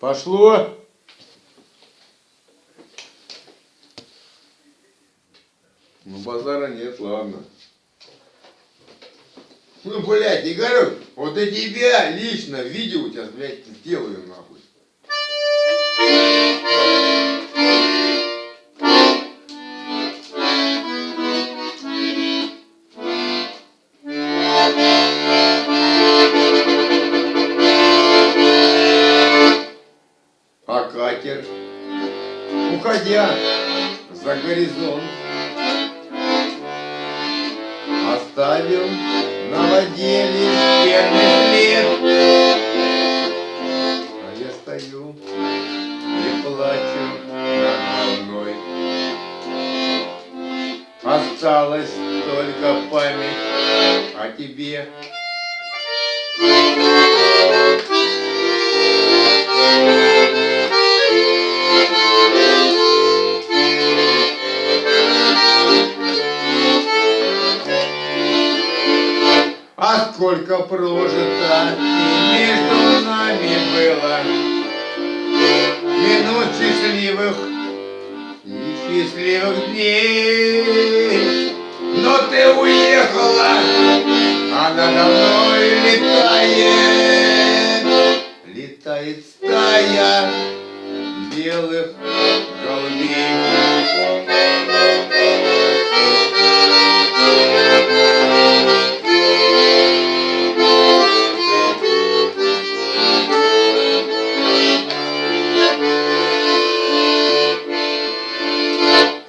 Пошло. Ну базара нет, ладно. Ну, блядь, Игорек, вот и тебя лично видео сейчас, блядь, сделаю нахуй. А катер, уходя за горизонт, оставил на воде лишь верный след. А я стою и плачу над волной. Осталась только память о тебе. А сколько прожито и между нами было минут счастливых и счастливых дней. Но ты уехала, а надо мной летает стая белых голубей.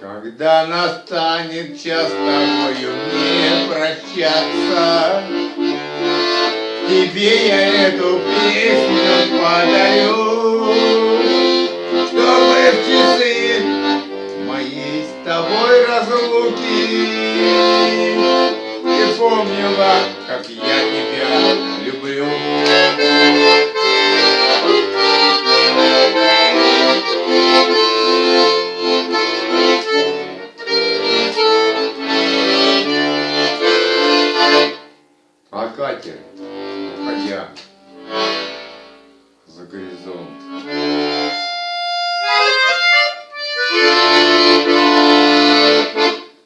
Когда настанет час с тобою мне прощаться, тебе я эту песню подарю, чтобы в часы моей с тобой разлуки ты помнила, как я тебя люблю. А катер, уходя за горизонт,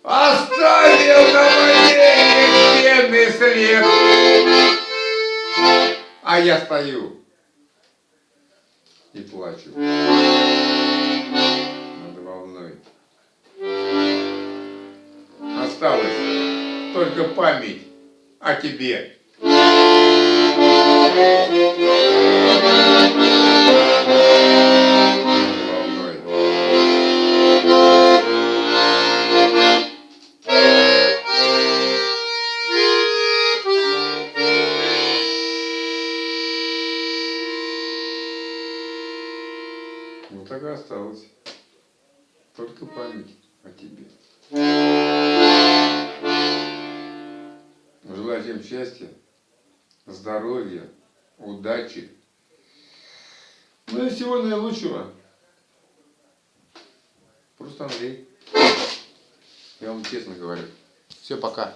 оставил на воде бедный след. А я стою и плачу над волной. Осталась только память о тебе. Ну так и осталось только память о тебе. Желаю всем счастья, здоровья, удачи. Ну и всего наилучшего. Просто Андрей. Я вам честно говорю. Все, пока.